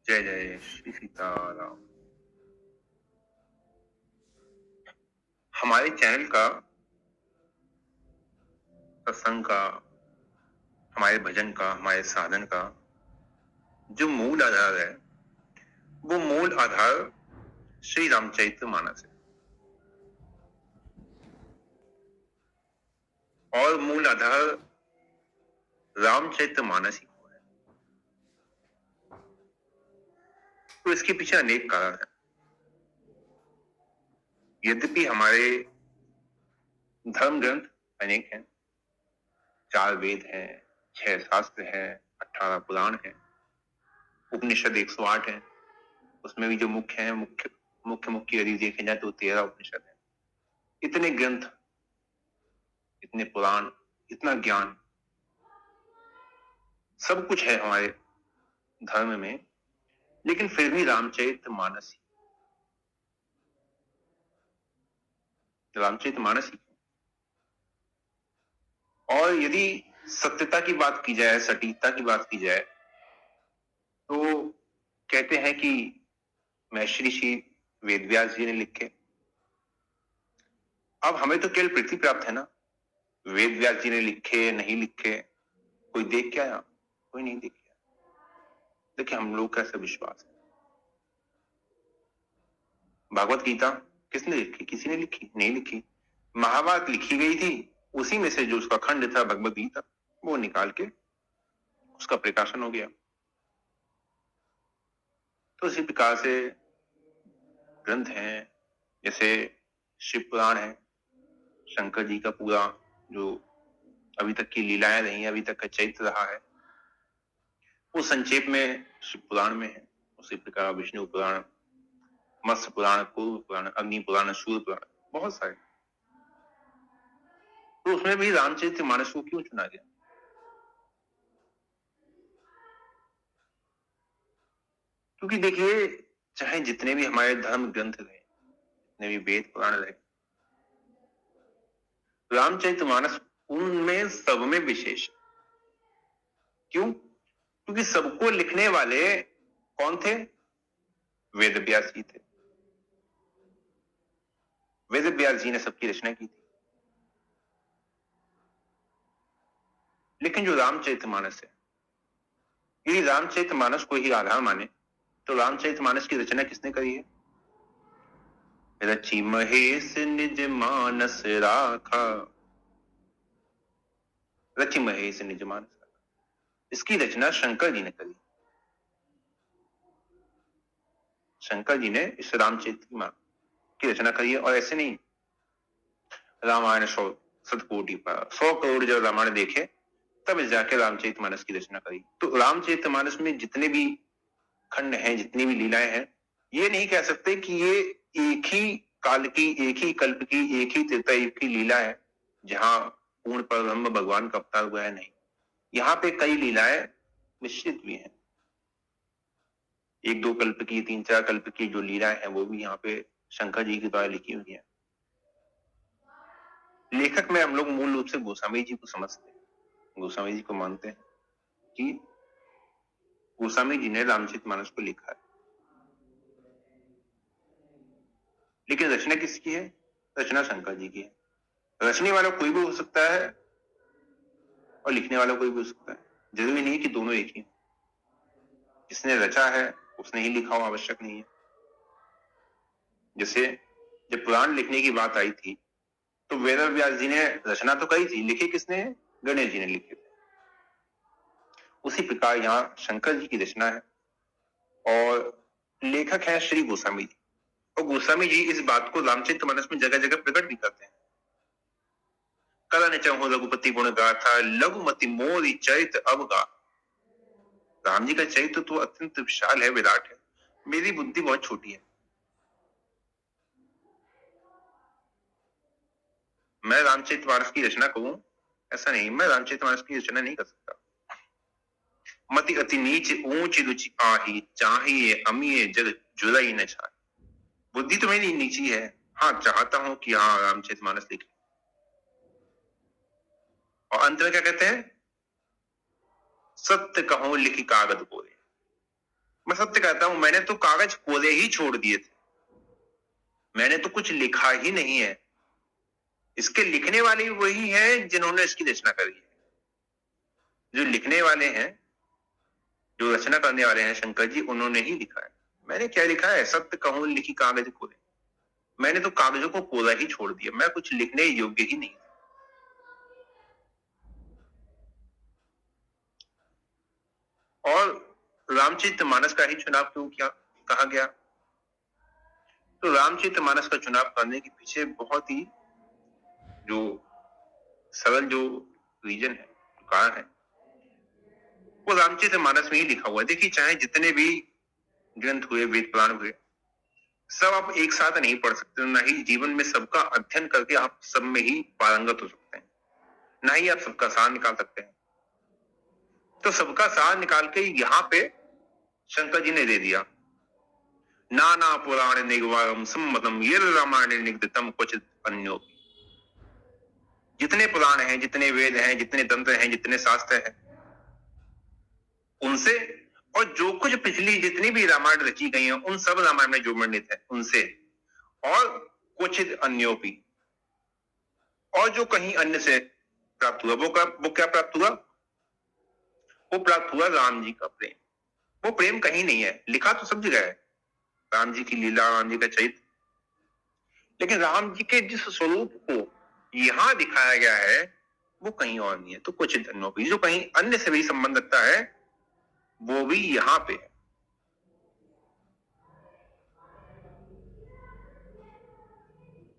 जय जय श्री सीताराम। हमारे चैनल का सत्संग का, हमारे भजन का, हमारे साधन का जो मूल आधार है वो मूल आधार श्री रामचरितमानस है। और मूल आधार रामचरितमानस ही है। तो इसके पीछे अनेक कारण हैं। यद्यपि हमारे धर्म ग्रंथ अनेक हैं, 4 वेद हैं, 6 शास्त्र हैं, 18 पुराण हैं, उपनिषद 108 हैं। उसमें भी जो मुख्य हैं, मुख्य यदि देखे जाए तो 13 उपनिषद हैं। इतने ग्रंथ, इतने पुराण, इतना ज्ञान, सब कुछ है हमारे धर्म में, लेकिन फिर भी रामचरितमानस ही और यदि सत्यता की बात की जाए, सटीकता की बात की जाए, तो कहते हैं कि महर्षि ऋषि वेदव्यास जी ने लिखे। अब हमें तो केवल पृथ्वी प्राप्त है ना, वेदव्यास जी ने लिखे नहीं लिखे कोई देख के आया? कोई नहीं देख के आया। देखिए, हम लोग का ऐसा विश्वास है। भागवत गीता किसने लिखी? किसी ने लिखी? नहीं लिखी। महाभारत लिखी गई थी, उसी में से जो उसका खंड था भगवत गीता, वो निकाल के उसका प्रकाशन हो गया। तो इसी प्रकार से ग्रंथ हैं, जैसे शिव पुराण है, शंकर जी का पूरा जो अभी तक की लीलाएं रही, अभी तक का चरित्र रहा है, वो संक्षेप में शिव पुराण में है। उसी प्रकार विष्णु पुराण, मत्स्य पुराण, पूर्व पुराण, अग्नि पुराण, सूर्य पुराण, बहुत सारे। तो उसमें भी रामचरितमानस को क्यों चुना गया? क्योंकि देखिए, चाहे जितने भी हमारे धर्म ग्रंथ रहे, जितने भी वेद पुराण रहे, रामचरितमानस उनमें सब में विशेष। क्यों? क्योंकि सबको लिखने वाले कौन थे? वेद व्यास जी थे। वेद व्यास जी ने सबकी रचना की थी। लेकिन जो रामचरितमानस है, यदि रामचरितमानस को ही आधार माने, तो रामचरितमानस की रचना किसने करी है? रचि महेश निज मानस राखा। रचि महेश निज मानस राखा, इसकी रचना शंकर जी ने करी। शंकर जी ने इस रामचरित की रचना करी है। और ऐसे नहीं, रामायण 100 शतकोटि पर 100 करोड़ जब रामायण देखे तब जाके रामचरितमानस की रचना करी। तो रामचरितमानस में जितने भी खंड हैं, जितनी भी लीलाएं हैं, ये नहीं कह सकते कि ये एक ही काल की, एक ही कल्प की, एक ही त्रेतायुग की लीला है जहां पूर्ण परब्रह्म भगवान का अवतार हुआ है। नहीं, यहाँ पे कई लीलाएं निश्चित भी हैं। 1-2 कल्प की, 3-4 कल्प की जो लीलाएं हैं वो भी यहाँ पे शंकर जी के द्वारा लिखी हुई है। लेखक में हम लोग मूल रूप से गोस्वामी जी को समझते हैं, गोस्वामी जी को मानते हैं कि गोस्वामी जी ने रामचरितमानस को लिखा है। लेकिन रचना किसकी है? रचना शंकर जी की है। रचने वाला कोई भी हो सकता है और लिखने वाला कोई भी हो सकता है। जरूरी नहीं कि दोनों एक ही। जिसने रचा है उसने ही लिखा हो, आवश्यक नहीं है। जैसे जब पुराण लिखने की बात आई थी तो वेद व्यास जी ने रचना तो करी थी, लिखे किसने? गणेश जी ने लिखे थे। उसी प्रकार यहाँ शंकर जी की रचना है और लेखक है श्री गोस्वामी जी। और गोस्वामी जी इस बात को रामचरितमानस में जगह जगह प्रकट भी करते हैं। कला ने चाहो रघुपति गुण गाथा, लघुमति मोरी चरित अवगा। राम जी का चरित्र तो अत्यंत विशाल है, विराट है, मेरी बुद्धि बहुत छोटी है। मैं रामचरितमानस की रचना करूं ऐसा नहीं, मैं रामचरितमानस की रचना नहीं कर सकता। मति अति नीच ऊंच रुचि आही, चाहिए अमीय जग जुलई न छाए। बुद्धि तो मेरी नीची है, हाँ चाहता हूं कि हाँ रामचरितमानस लिखे। और अंत में क्या कहते हैं? सत्य कहो लिखी कागज बोले। मैं सत्य कहता हूं, मैंने तो कागज कोरे ही छोड़ दिए थे, मैंने तो कुछ लिखा ही नहीं है। इसके लिखने वाले भी वही हैं जिन्होंने इसकी रचना करी है। जो लिखने वाले हैं, जो रचना करने वाले हैं शंकर जी, उन्होंने ही लिखा है। मैंने क्या लिखा है? सत्य कहूं लिखी कागज कोरे। मैंने तो कागजों को कोरा ही छोड़ दिया, मैं कुछ लिखने योग्य ही नहीं। और रामचरितमानस का ही चुनाव क्यों किया कहा गया? तो रामचरितमानस का चुनाव करने के पीछे बहुत ही जो सरल जो रीजन है, कारण है, वो रामचरितमानस में ही लिखा हुआ है। देखिए, चाहे जितने भी ग्रंथ हुए, वेद पुराण हुए, सब आप एक साथ नहीं पढ़ सकते, ना ही जीवन में सबका अध्ययन करके आप सब में ही पारंगत हो सकते हैं, ना ही आप सबका सार निकाल सकते हैं। तो सबका सार निकाल के यहाँ पे शंकर जी ने दे दिया। नाना पुराण निगवारम सम्मतम ये रामायण निगदितम क्वचित अन्यो। जितने पुराण हैं, जितने वेद हैं, जितने तंत्र हैं, जितने शास्त्र हैं, उनसे, और जो कुछ पिछली जितनी भी रामायण रची गई हैं, उन सब रामायण में जो वर्णित है उनसे, और क्वचित अन्योपी, और जो कहीं अन्य से प्राप्त हुआ, वो क्या प्राप्त हुआ? वो प्राप्त हुआ राम जी का प्रेम। वो प्रेम कहीं नहीं है, लिखा तो सब जगह है, राम जी की लीला, राम जी का चरित्र, लेकिन राम जी के जिस स्वरूप को यहां दिखाया गया है वो कहीं और नहीं है। तो क्वचित अन्योपी, जो कहीं अन्य से भी संबंध रखता है वो भी यहां पे है।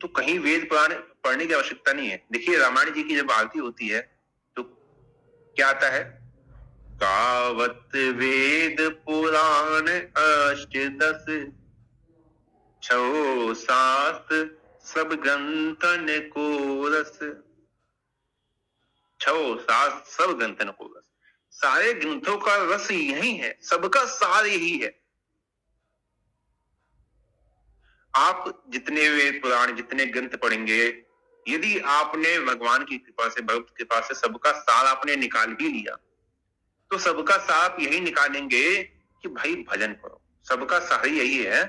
तो कहीं वेद पुराण पढ़ने की आवश्यकता नहीं है। देखिए, रामायण जी की जब आरती होती है तो क्या आता है? कावत वेद पुराण अष्टदश, छो सात सब ग्रंथन को रस। छो सात सब ग्रंथन को रस, सारे ग्रंथों का रस यही है, सबका सार यही है। आप जितने वेद पुराण, जितने ग्रंथ पढ़ेंगे, यदि आपने भगवान की कृपा से, भक्त की कृपा से सबका सार आपने निकाल भी लिया, तो सबका सार आप यही निकालेंगे कि भाई भजन करो। सबका सार यही है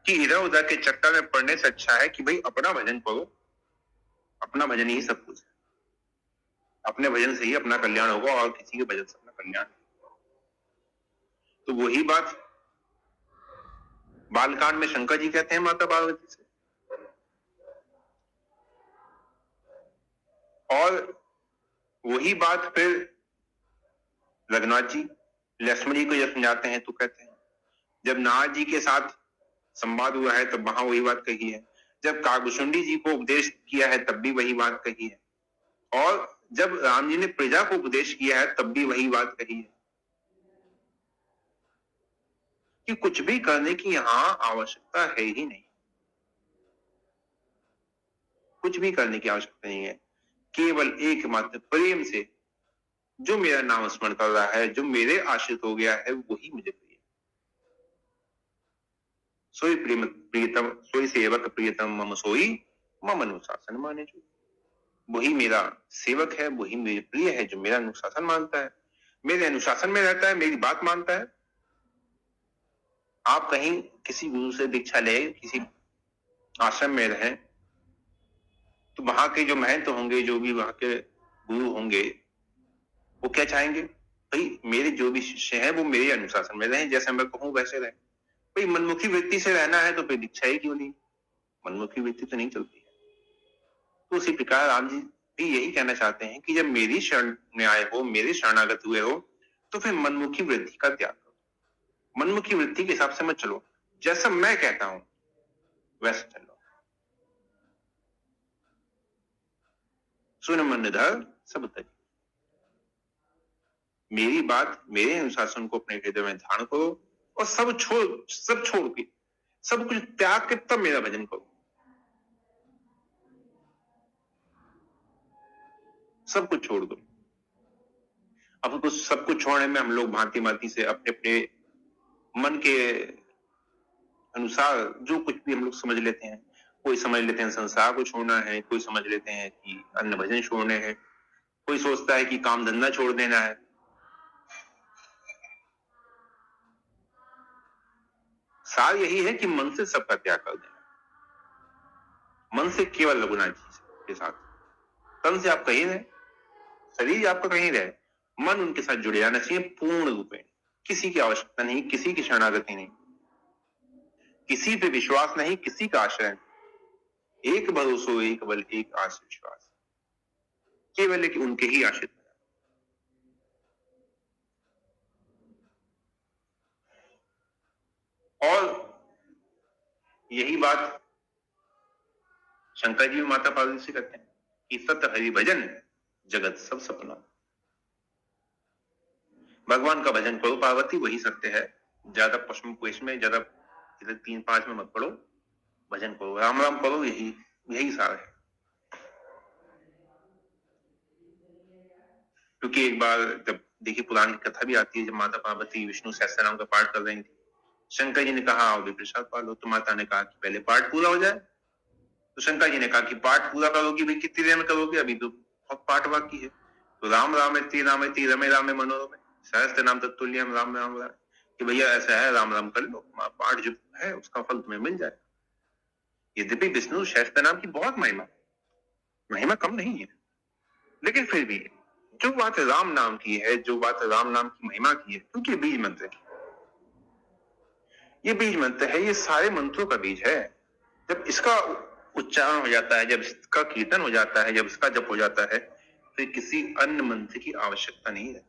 कि इधर उधर के चक्कर में पढ़ने से अच्छा है कि भाई अपना भजन करो। अपना भजन ही सब कुछ है, अपने भजन से ही अपना कल्याण होगा, और किसी के भजन से अपना कल्याण। तो वही बात बालकांड में शंकर जी कहते हैं माता पार्वती से, और वही बात फिर रघुनाथ जी लक्ष्मण जी को जब समझाते हैं तो कहते हैं, जब नारद जी के साथ संवाद हुआ है तब वहां वही बात कही है, जब कागभूषुंडी जी को उपदेश किया है तब भी वही बात कही है, और जब राम जी ने प्रजा को उपदेश किया है तब भी वही बात कही है कि कुछ भी करने की यहां आवश्यकता है ही नहीं। कुछ भी करने की आवश्यकता नहीं है, केवल एकमात्र प्रेम से जो मेरा नाम स्मरण कर रहा है, जो मेरे आश्रित हो गया है, वही मुझे प्रिय। सोई प्रियतम, सोई सेवक प्रियतम मम सोई मम अनुशासन माने जो। वही मेरा सेवक है, वही मेरे प्रिय है जो मेरा अनुशासन मानता है, मेरे अनुशासन में रहता है, मेरी बात मानता है। आप कहीं किसी गुरु से दीक्षा ले, किसी आश्रम में रहें, तो वहां के जो महंत होंगे, जो भी वहां के गुरु होंगे, वो क्या चाहेंगे? भाई मेरे जो भी शिष्य हैं वो मेरे अनुशासन में रहें, जैसे मैं कहूं वैसे रहें। भाई मनमुखी वृत्ति से रहना है तो फिर दीक्षा ही क्यों नहीं? मनमुखी वृत्ति तो नहीं चलती है। तो उसी प्रकार राम जी भी यही कहना चाहते हैं कि जब मेरी शरण में आए हो, मेरे शरणागत हुए हो, तो फिर मनमुखी वृत्ति का त्याग करो, मनमुखी वृत्ति के हिसाब से मत चलो, जैसा मैं कहता हूं वैसे चलो। सुन मन धर सब तज, मेरी बात, मेरे अनुशासन को अपने हृदय में धारण करो, और सब छोड़ के, सब कुछ त्याग के तब मेरा भजन करो। सब कुछ छोड़ दो। अब कुछ सब कुछ छोड़ने में हम लोग भांति भांति से अपने अपने मन के अनुसार जो कुछ भी हम लोग समझ लेते हैं। कोई समझ लेते हैं संसार को छोड़ना है, कोई समझ लेते हैं कि अन्य भजन छोड़ने हैं, कोई सोचता है कि काम धंधा छोड़ देना है। सार यही है कि मन से सबका त्याग कर देना, मन से केवल रघुनाथ जी के साथ, तन से आप कहीं रहे, शरीर आपका कहीं रहे, मन उनके साथ जुड़े जाना चाहिए पूर्ण रूप में। किसी की आवश्यकता नहीं, किसी की शरणागति नहीं, किसी पे विश्वास नहीं, किसी का आश्रय नहीं, एक भरोसो एक बल एक आस विश्वास, केवल कि उनके ही आश्रित। और यही बात शंकर जी भी माता पार्वती से कहते हैं कि सत हरि भजन जगत सब सपना। भगवान का भजन करो पार्वती, वही सत्य है। ज्यादा पश्चिम कोश में, ज्यादा 3-5 में मत पढ़ो, भजन करो, राम राम करो, यही सार है। क्योंकि एक बार जब देखिए पुराण की कथा भी आती है, जब माता पार्वती विष्णु सहस्त्रनाम का पाठ कर रही थी, शंकर जी ने कहा आओ प्रसाद पा लो, तो माता ने कहा कि पहले पाठ पूरा हो जाए। तो शंकर जी ने कहा कि पाठ पूरा करोगी भाई, कितनी देर में करोगे, अभी तो बहुत पाठ बाकी है। तो राम रामेति रामेति रमे रामे मनोरमे सहस्त्र नाम तत्तुल्यम राम राम राम, कि भैया ऐसा है, राम राम कर लो, पाठ जो है उसका फल तुम्हें मिल जाए। यद्यपि विष्णु सहस्त्र नाम की बहुत महिमा कम नहीं है, लेकिन फिर भी जो बात राम नाम की है, जो बात राम नाम की महिमा की है, क्योंकि बीज मंत्र है, ये बीज मंत्र है, ये सारे मंत्रों का बीज है। जब इसका उच्चारण हो जाता है, जब इसका कीर्तन हो जाता है, जब इसका जप हो जाता है, फिर किसी अन्य मंत्र की आवश्यकता नहीं रहती।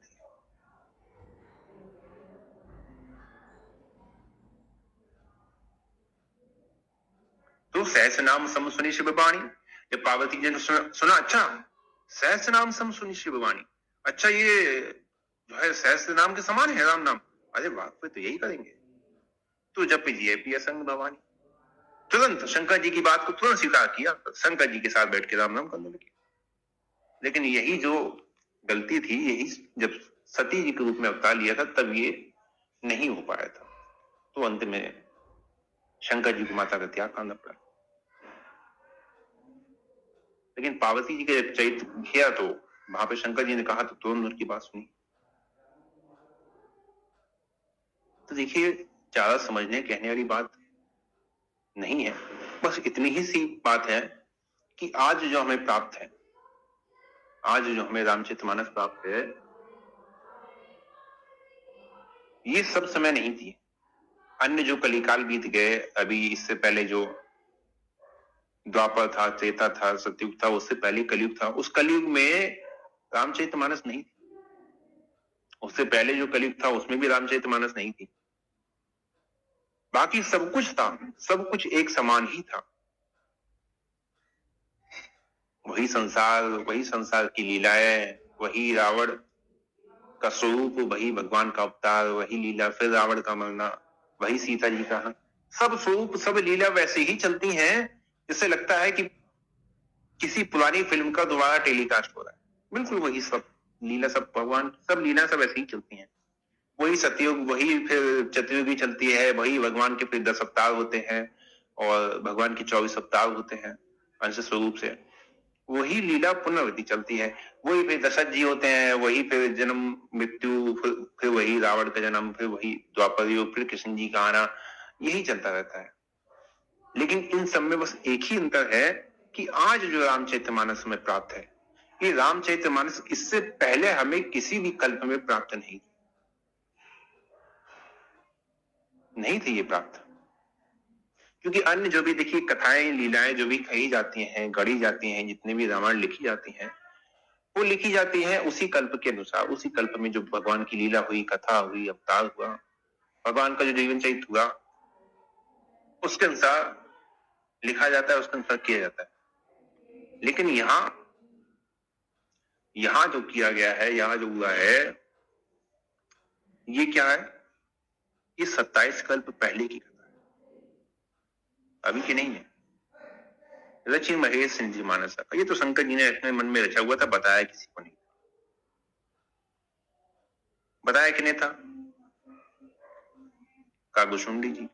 तो सहस्र नाम सम सुनी शिव वाणी, जब पार्वती जी ने सुना अच्छा सहस्र नाम सम सुनी शिव वाणी, अच्छा ये जो है सहस्र नाम के समान है राम नाम, अरे वाह फिर तो यही करेंगे। तो जब पिए पिया संग भवानी, तुरंत शंकर जी की बात को तुरंत स्वीकार किया, शंकर जी के साथ बैठ के राम नाम करने लगे। लेकिन यही जो गलती थी, यही जब सती जी के रूप में अवतार लिया था तब ये नहीं हो पाया था। तो अंत में शंकर जी को माता का त्याग करना पड़ा। लेकिन पार्वती जी के चरित्र किया तो वहां पे शंकर जी ने कहा तो तुरंत उनकी बात सुनी। तो देखिए ज्यादा समझने कहने वाली बात नहीं है, बस इतनी ही सी बात है कि आज जो हमें प्राप्त है, आज जो हमें रामचरितमानस प्राप्त है, ये सब समय नहीं थी। अन्य जो कलिकाल बीत गए, अभी इससे पहले जो द्वापर था, त्रेता था, सतयुग था, उससे पहले कलयुग था, उस कलयुग में रामचरितमानस नहीं थी। उससे पहले जो कलयुग था उसमें भी रामचरितमानस नहीं थी। बाकी सब कुछ था, सब कुछ एक समान ही था। वही संसार की लीलाएं, वही रावण का स्वरूप, वही भगवान का अवतार, वही लीला, फिर रावण का मरना, वही सीता जी का, सब स्वरूप सब लीला वैसे ही चलती हैं जिससे लगता है कि किसी पुरानी फिल्म का दोबारा टेलीकास्ट हो रहा है। बिल्कुल वही सब लीला, सब भगवान, सब लीला सब ऐसे ही चलती हैं। वही सतयुग, वही फिर चतुर्युगी चलती है, वही भगवान के फिर 10 अवतार होते हैं और भगवान के 24 अवतार होते हैं अंश स्वरूप से। वही लीला पुनरावृत्ति चलती है। वही फिर दशरथ जी होते हैं, वही फिर जन्म मृत्यु, फिर वही रावण का जन्म, फिर वही द्वापर युग, फिर कृष्ण जी का आना, यही चलता रहता है। लेकिन इन सब में बस एक ही अंतर है कि आज जो रामचरितमानस हमें प्राप्त है, ये रामचरितमानस इससे पहले हमें किसी भी कल्प में प्राप्त नहीं थी ये प्राप्त। क्योंकि अन्य जो भी देखिए कथाएं लीलाएं जो भी कही जाती हैं, गढ़ी जाती हैं, जितने भी रामायण लिखी जाती हैं, वो लिखी जाती है उसी कल्प के अनुसार, उसी कल्प में जो भगवान की लीला हुई, कथा हुई, अवतार हुआ, भगवान का जो जीवन चरित्र हुआ, उसके अनुसार लिखा जाता है, उसके अनुसार किया जाता है। लेकिन यहां जो किया गया है, यहां जो हुआ है, ये क्या है, ये 27 कल्प पहले की कथा है, अभी की नहीं है। रचि महेश सिंह जी मानस का, ये तो शंकर जी ने अपने मन में रचा हुआ था, बताया किसी को नहीं। बताया किने था, कागभूषुंडी जी।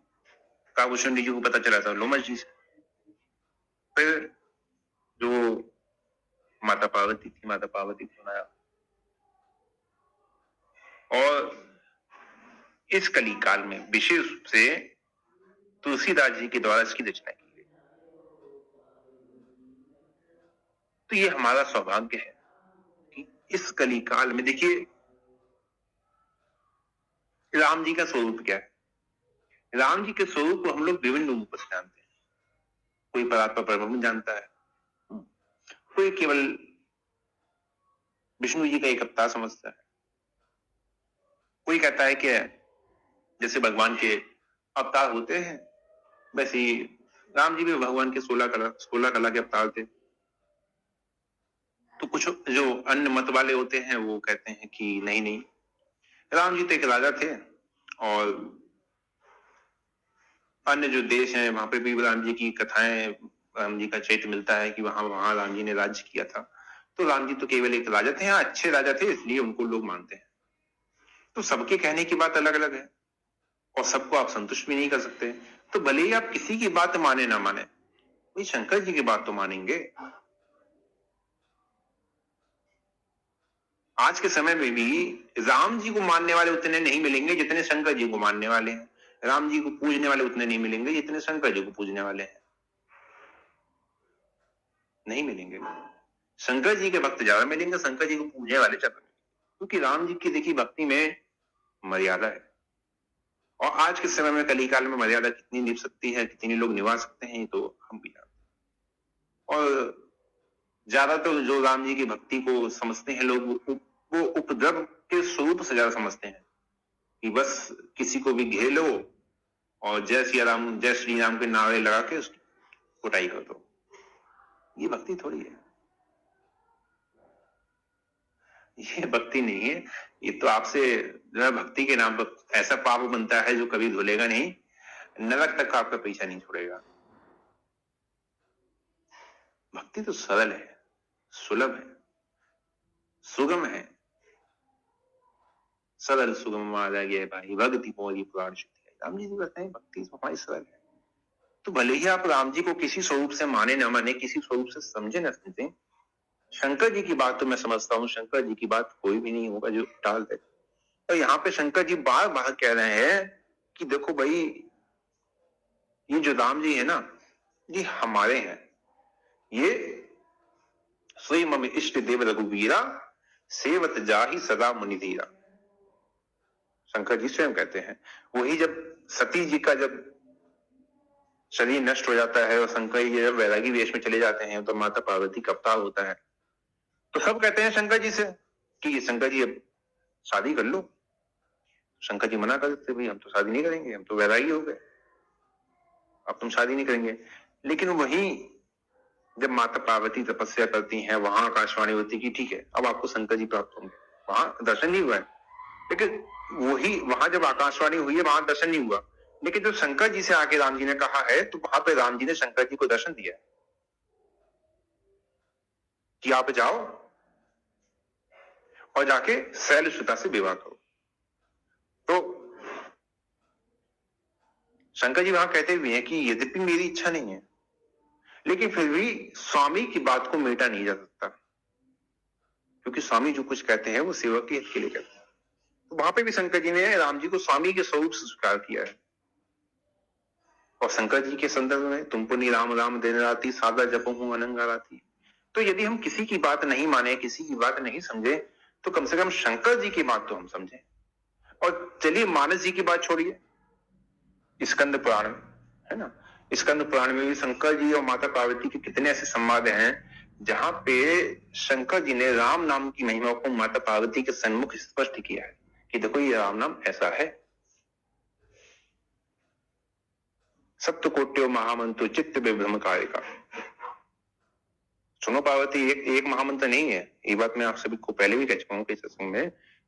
कागभूषुंडी जी को पता चला था लोमश जी से। फिर जो माता पार्वती थी, माता पार्वती को सुनाया। और इस कली काल में विशेष रूप से तुलसीदास जी के द्वारा इसकी रचना की गई। तो ये हमारा सौभाग्य है कि इस कली काल में देखिए राम जी का स्वरूप क्या है। राम जी के स्वरूप को हम लोग विभिन्न रूपों से जानते हैं। कोई परात्पर ब्रह्म जानता है, कोई केवल विष्णु जी का एक अवतार समझता है, कोई कहता है कि जैसे भगवान के अवतार होते हैं वैसे ही राम जी भी भगवान के 16 कला के अवतार थे। तो कुछ जो अन्य मत वाले होते हैं वो कहते हैं कि नहीं नहीं, राम जी तो एक राजा थे और अन्य जो देश हैं वहां पे भी राम जी की कथाएं, राम जी का चरित्र मिलता है कि वहां राम जी ने राज्य किया था। तो राम जी तो केवल एक राजा थे, हाँ अच्छे राजा थे, इसलिए उनको लोग मानते हैं। तो सबके कहने की बात अलग अलग है और सबको आप संतुष्ट भी नहीं कर सकते। तो भले ही आप किसी की बात माने ना माने, भाई शंकर जी की बात तो मानेंगे। आज के समय में भी राम जी को मानने वाले उतने नहीं मिलेंगे जितने शंकर जी को मानने वाले हैं। राम जी को पूजने वाले उतने नहीं मिलेंगे जितने शंकर जी को पूजने वाले हैं, नहीं मिलेंगे। शंकर जी के भक्त ज्यादा मिलेंगे, शंकर जी को पूजने वाले ज्यादा मिलेंगे, क्योंकि राम जी की देखिए भक्ति में मर्यादा है। और आज के समय में कलिकाल में मर्यादा कितनी निभ सकती है, कितने लोग निभा सकते हैं, तो हम भी जानते हैं। और ज्यादातर जो राम जी की भक्ति को समझते हैं लोग, वो उपद्रव के स्वरूप से ज्यादा समझते हैं कि बस किसी को भी घेर लो और जय श्री राम जय श्री राम के नारे लगा के उसकी कुटाई कर दो। ये भक्ति थोड़ी है, ये भक्ति नहीं है। ये तो आपसे जो है भक्ति के नाम पर ऐसा पाप बनता है जो कभी धुलेगा नहीं, नरक तक आपका पीछा नहीं छोड़ेगा। भक्ति तो सरल है, सुलभ है, सुगम है। सरल सुगम आ गया भाई भक्ति मोरी पुराण शुद्धि। राम जी कहते हैं भक्ति हमारी सरल है। तो भले ही आप राम जी को किसी स्वरूप से माने न माने, किसी स्वरूप से समझे न समझे, शंकर जी की बात तो मैं समझता हूं, शंकर जी की बात कोई भी नहीं होगा जो टाल दे। और यहाँ पे शंकर जी बार बार कह रहे हैं कि देखो भाई ये जो राम जी है ना, ये हमारे हैं, ये स्वयं मम इष्ट देव रघुवीरा सेवत जाहि सदा मुनिधीरा। शंकर जी स्वयं कहते हैं। वही जब सती जी का जब शरीर नष्ट हो जाता है और शंकर जी जब वैरागी वेश में चले जाते हैं तो माता पार्वती का अवतार होता है, तो सब कहते हैं शंकर जी से कि शंकर जी अब शादी कर लो। शंकर जी मना कर देते, भाई हम तो शादी नहीं करेंगे, हम तो वैरागी हो गए, अब तुम शादी नहीं करेंगे। लेकिन वहीं जब माता पार्वती तपस्या करती हैं, वहां आकाशवाणी होती कि ठीक है अब आपको शंकर जी प्राप्त होंगे। वहां दर्शन नहीं हुआ है, लेकिन वही वहां जब आकाशवाणी हुई है वहां दर्शन नहीं हुआ, लेकिन जो शंकर जी से आके राम जी ने कहा है तो वहां पे राम जी ने शंकर जी को दर्शन दिया है कि आप जाओ और जाके शैलसुता से विवाह करो। तो शंकर जी वहां कहते हुए हैं कि यद्यपि मेरी इच्छा नहीं है, लेकिन फिर भी स्वामी की बात को मेटा नहीं जा सकता, क्योंकि स्वामी जो कुछ कहते हैं वो सेवक के हित के लिए कहते हैं। तो वहां पे भी शंकर जी ने राम जी को स्वामी के स्वरूप से स्वीकार किया है। और शंकर जी के संदर्भ में तुमको नहीं राम राम दिन राती सादा जपो हूं अनंगा राती। तो यदि हम किसी की बात नहीं माने, किसी की बात नहीं समझे, तो कम से कम शंकर जी की बात तो हम समझें। और चलिए मानस जी की बात छोड़िए, स्कंद पुराण में है ना, स्कंद पुराण में भी शंकर जी और माता पार्वती के कितने ऐसे संवाद हैं जहां पे शंकर जी ने राम नाम की महिमा को माता पार्वती के सन्मुख स्पष्ट किया है कि देखो ये राम नाम ऐसा है। सप्तकोट्यो महामंत्र चित्त विभ्रम कारिका। सुनो पार्वती, एक महामंत्र नहीं है। ये बात मैं आप सभी को पहले भी कह चुका हूं इस सत्संग में।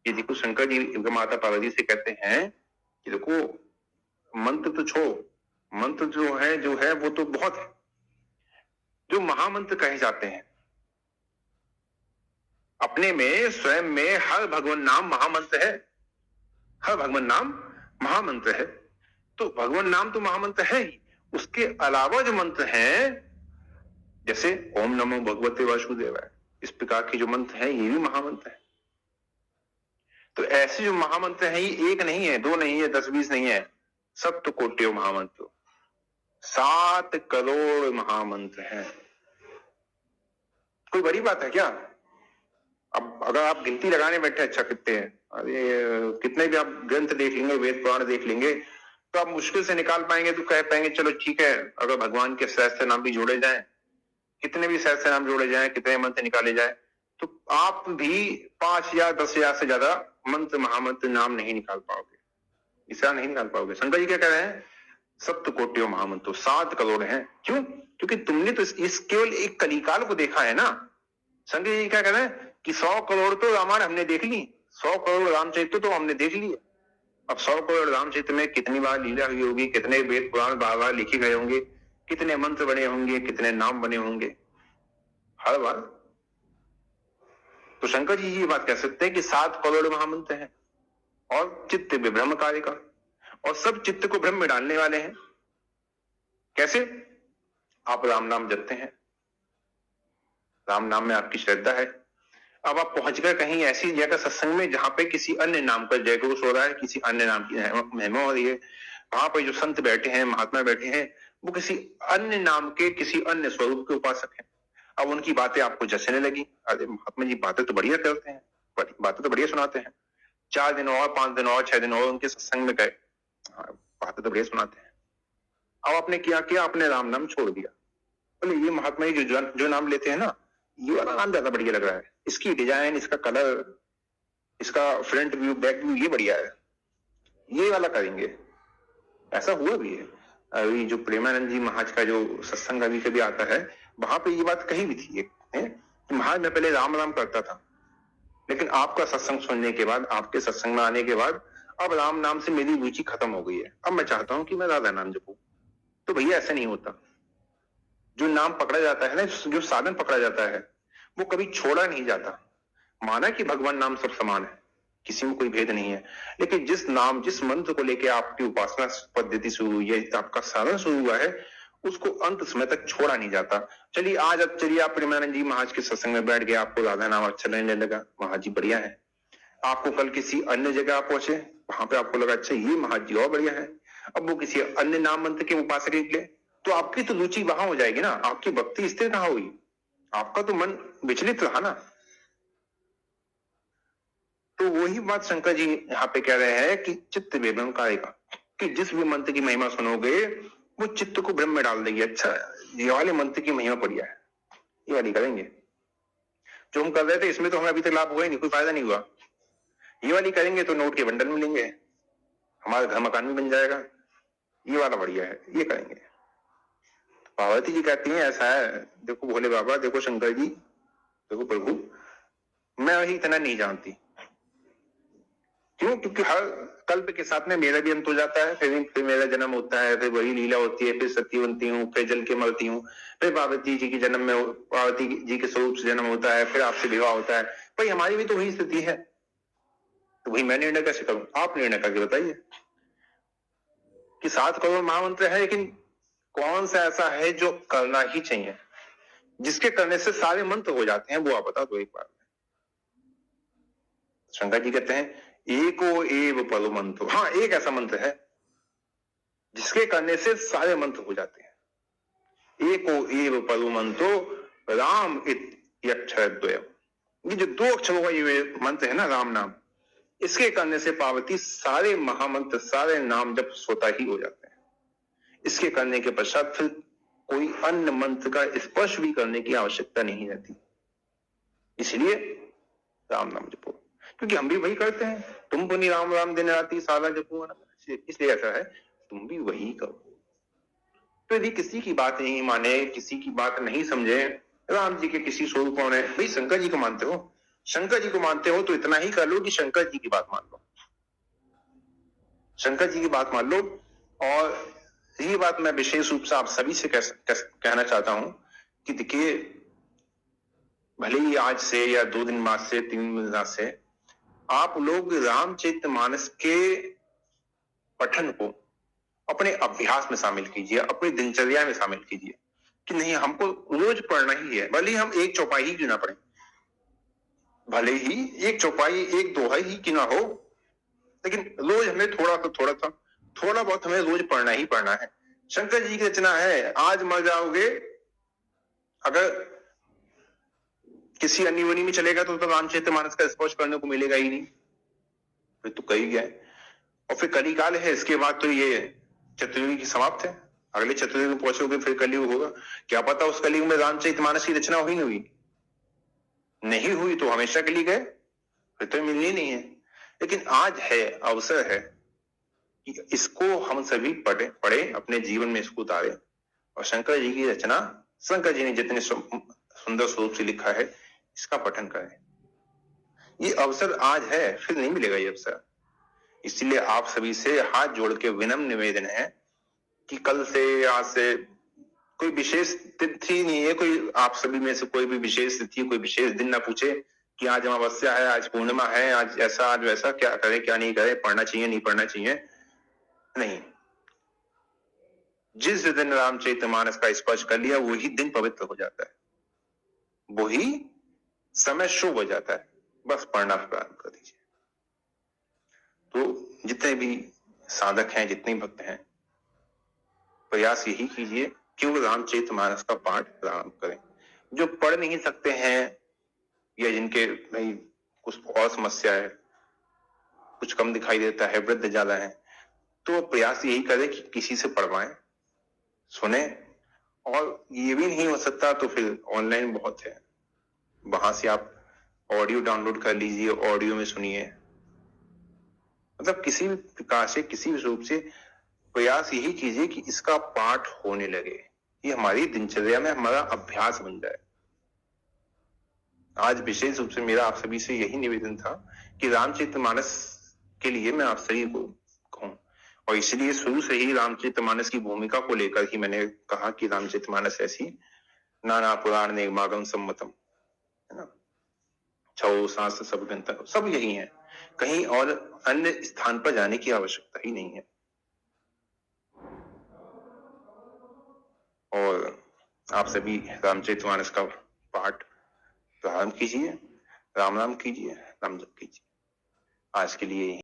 ये देखो शंकर जी माता पार्वती से कहते हैं कि देखो मंत्र तो छोड़ो, मंत्र जो है वो तो बहुत है, जो महामंत्र कहे जाते हैं अपने में स्वयं में हर भगवान नाम महामंत्र है, हर भगवान नाम महामंत्र है। तो भगवान नाम तो महामंत्र है ही, उसके अलावा जो मंत्र हैं जैसे ओम नमो भगवते वासुदेवाय, इस प्रकार के जो मंत्र हैं ये भी महामंत्र है। तो ऐसे जो महामंत्र हैं ये एक नहीं है, दो नहीं है, 10-20 नहीं है, सप्तकोट्यो महामंत्र। 7 करोड़ महामंत्र हैं। कोई बड़ी बात है क्या? अब अगर आप गिनती लगाने बैठे, अच्छा कितने हैं, अरे कितने भी आप ग्रंथ देख लेंगे, वेद पुराण देख लेंगे, तो आप मुश्किल से निकाल पाएंगे, तो कह पाएंगे चलो ठीक है, अगर भगवान के सहस्त्र नाम भी जोड़े जाएं, कितने भी सहस्त्र नाम जोड़े जाएं, कितने मंत्र निकाले जाए, तो आप भी 5 या 10 हजार से ज्यादा मंत्र महामंत्र नाम नहीं निकाल पाओगे, इसका नहीं निकाल पाओगे। शंकर जी क्या कह रहे हैं? सप्त कोटियों महामंत्र 7 करोड़ हैं। क्यों? क्योंकि तुमने तो इस केवल एक कलिकाल को देखा है ना। शंकर जी क्या कह रहे हैं कि 100 करोड़ तो रामायण हमने देख ली, 100 करोड़ रामचरित्र तो हमने देख लिए। अब 100 करोड़ रामचरित्र में कितनी बार लीला हुई होगी, कितने वेद पुराण बार बार लिखे गए होंगे, कितने मंत्र बने होंगे, कितने नाम बने होंगे हर बार। तो शंकर जी ये बात कह सकते हैं कि 7 करोड़ महामंत्र हैं और चित्त विभ्रम कार्य का, और सब चित्त को भ्रम में डालने वाले हैं। कैसे? आप राम नाम जपते हैं, राम नाम में आपकी श्रद्धा है, अब आप पहुंच गए कहीं ऐसी जगह सत्संग में जहां पे किसी अन्य नाम का जयघोष हो रहा है, किसी अन्य नाम की महिमा हो रही है, वहां पे जो संत बैठे हैं, महात्मा बैठे हैं, वो किसी अन्य नाम के, किसी अन्य स्वरूप के उपासक हैं। अब उनकी बातें आपको जचने लगी, अरे महात्मा जी बातें तो बढ़िया करते हैं, बातें तो बढ़िया सुनाते हैं, 4 दिन और 5 दिन और 6 दिन और उनके सत्संग में गए, बातें तो बढ़िया सुनाते हैं। अब आपने क्या किया? आपने राम नाम छोड़ दिया। बोले ये महात्मा जी जो नाम लेते हैं ना, ये वाला नाम ज्यादा बढ़िया लग रहा है, इसकी डिजाइन, इसका कलर, इसका फ्रंट व्यू, बैक व्यू, ये बढ़िया है, ये वाला करेंगे। ऐसा हुआ भी है। अभी जो प्रेमानंद जी महाराज का जो सत्संग अभी कभी आता है, वहां पे ये बात कही भी थी कि महाराज मैं पहले राम राम करता था, लेकिन आपका सत्संग सुनने के बाद, आपके सत्संग में आने के बाद अब राम नाम से मेरी रुचि खत्म हो गई है, अब मैं चाहता हूं कि मैं राधा नाम जपूं। तो भैया ऐसा नहीं होता। जो नाम पकड़ा जाता है ना, जो साधन पकड़ा जाता है, वो कभी छोड़ा नहीं जाता। माना कि भगवान नाम सब समान है, किसी में कोई भेद नहीं है, लेकिन जिस नाम, जिस मंत्र को लेकर आपकी उपासना पद्धति शुरू हुई है, आपका साधन शुरू हुआ है, उसको अंत समय तक छोड़ा नहीं जाता। चलिए आज, अब चलिए आप प्रेमानंद जी महाराज के सत्संग में बैठ गए, आपको राधा नाम अच्छा लगने लगा, महाराज जी बढ़िया है। आपको कल किसी अन्य जगह आप पहुंचे, वहां पे आपको लगा अच्छा ये महाराज जी और बढ़िया है, अब वो किसी अन्य नाम मंत्र के उपासक निकले, तो आपकी तो रुचि वहां हो जाएगी ना, आपकी भक्ति स्थिर कहां हुई, आपका तो मन विचलित रहा ना। तो वही बात शंकर जी यहाँ पे कह रहे हैं कि चित्त विभ्रम करेगा, कि जिस भी मंत्र की महिमा सुनोगे वो चित्त को भ्रम में डाल देगी। अच्छा ये वाले मंत्र की महिमा बढ़िया है, ये वाली करेंगे, जो हम कर रहे थे इसमें तो हमें अभी तक लाभ हुआ ही नहीं, कोई फायदा नहीं हुआ, ये वाली करेंगे तो नोट के बंडल मिलेंगे, हमारा घर मकान भी बन जाएगा, ये वाला बढ़िया है, ये करेंगे। पार्वती जी कहती हैं ऐसा है, देखो भोले बाबा, देखो शंकर जी, देखो प्रभु, मैं वही इतना नहीं जानती। क्यों? क्योंकि हर कल्प के साथ में मेरा भी अंत हो जाता है, फिर मेरा जन्म होता है, फिर वही लीला होती है, फिर सती बनती हूँ, फिर जल के मरती हूँ, फिर पार्वती जी के जन्म में पार्वती जी के स्वरूप से जन्म होता है, फिर आपसे विवाह होता है। भाई हमारी भी तो वही स्थिति है, तो वही मैं निर्णय कैसे करूं? आप निर्णय करके बताइए कि 7 करोड़ महामंत्र है, लेकिन कौन सा ऐसा है जो करना ही चाहिए, जिसके करने से सारे मंत्र हो जाते हैं, वो आप बता दो एक बार। शंकर जी कहते हैं एको एव परम मंत्र, हाँ एक ऐसा मंत्र है जिसके करने से सारे मंत्र हो जाते हैं। एको एव परम मंत्रो राम इत्यक्षरद्वयम्, ये जो 2 अक्षरों का ये मंत्र है ना, राम नाम, इसके करने से पार्वती सारे महामंत्र, सारे नाम जब स्वतः ही हो जाते हैं। इसके करने के पश्चात फिर कोई अन्य मंत्र का स्पर्श भी करने की आवश्यकता नहीं रहती। इसलिए राम नाम जपो, क्योंकि हम भी वही करते हैं, तुम पुनि राम राम दिन राति सारा जपो, इसलिए ऐसा है तुम भी वही करो। तो यदि किसी की बात नहीं माने, किसी की बात नहीं समझे, राम जी के किसी स्वरूप ने, भाई शंकर जी को मानते हो, शंकर जी को मानते हो तो इतना ही कर लो कि शंकर जी की बात मान लो, शंकर जी की बात मान लो। और ये बात मैं विशेष रूप से आप सभी से कहना चाहता हूं कि देखिए, भले ही आज से या 2 दिन बाद से, 3 दिन बाद से आप लोग रामचरितमानस के पठन को अपने अभ्यास में शामिल कीजिए, अपनी दिनचर्या में शामिल कीजिए कि नहीं हमको रोज पढ़ना ही है, भले ही हम 1 चौपाई ही क्यों ना पढ़ें, भले ही 1 चौपाई, 1 दोहा ही क्यों ना हो, लेकिन रोज हमें थोड़ा बहुत हमें रोज पढ़ना ही पढ़ना है। शंकर जी की रचना है। आज मर जाओगे, अगर किसी अन्य योनि में चलेगा तो रामचरितमानस का स्पर्श करने को मिलेगा ही नहीं, फिर तो कही गया। और फिर कलिकाल है, इसके बाद तो ये चतुर्युगी की समाप्त है। अगले चतुर्युग में पहुंचोगे फिर कलयुग होगा। क्या पता उस कलयुग में रामचरितमानस की रचना हुई नहीं हुई तो हमेशा के लिए गए, फिर तो मिलनी नहीं है। लेकिन आज है, अवसर है कि इसको हम सभी पढ़े अपने जीवन में इसको उतारे। और शंकर जी की रचना, शंकर जी ने जितने सुंदर स्वरूप से लिखा है, इसका पठन करें। ये अवसर आज है, फिर नहीं मिलेगा ये अवसर। इसलिए आप सभी से हाथ जोड़ के विनम्र निवेदन है कि कल से, आज से कोई विशेष तिथि नहीं है, कोई आप सभी में से कोई भी विशेष तिथि, कोई विशेष दिन ना पूछे कि आज अमावस्या है, आज पूर्णिमा है, आज ऐसा, आज वैसा, क्या करें क्या नहीं करें, पढ़ना चाहिए नहीं पढ़ना चाहिए। नहीं, जिस दिन रामचरितमानस का स्पर्श कर लिया वही दिन पवित्र हो जाता है, वही समय शुभ हो जाता है। बस पढ़ना प्रारंभ कर दीजिए। तो जितने भी साधक हैं, जितने भक्त हैं, प्रयास यही कीजिए कि वो रामचरितमानस का पाठ प्रारंभ करें। जो पढ़ नहीं सकते हैं या जिनके भाई कुछ और समस्या है, कुछ कम दिखाई देता है, वृद्ध ज्यादा है, तो प्रयास यही करें कि किसी से पढ़वाएं, सुने। और ये भी नहीं हो सकता तो फिर ऑनलाइन बहुत है, वहां से आप ऑडियो डाउनलोड कर लीजिए, ऑडियो में सुनिए। मतलब किसी भी प्रकार से, किसी भी रूप से प्रयास यही कीजिए कि इसका पाठ होने लगे, ये हमारी दिनचर्या में हमारा अभ्यास बन जाए। आज विशेष रूप से मेरा आप सभी से यही निवेदन था कि रामचरितमानस के लिए मैं आप सभी को कहूं, और इसलिए शुरू से ही रामचरितमानस की भूमिका को लेकर ही मैंने कहा कि रामचरितमानस ऐसी नाना पुराण निगमागम सम्मतम, है ना, छो शास्त्र सब ग्रंथ सब यही है, कहीं और अन्य स्थान पर जाने की आवश्यकता ही नहीं है। और आप सभी रामचरितमानस का पाठ प्रारंभ कीजिए, राम राम कीजिए, राम जप कीजिए। आज के लिए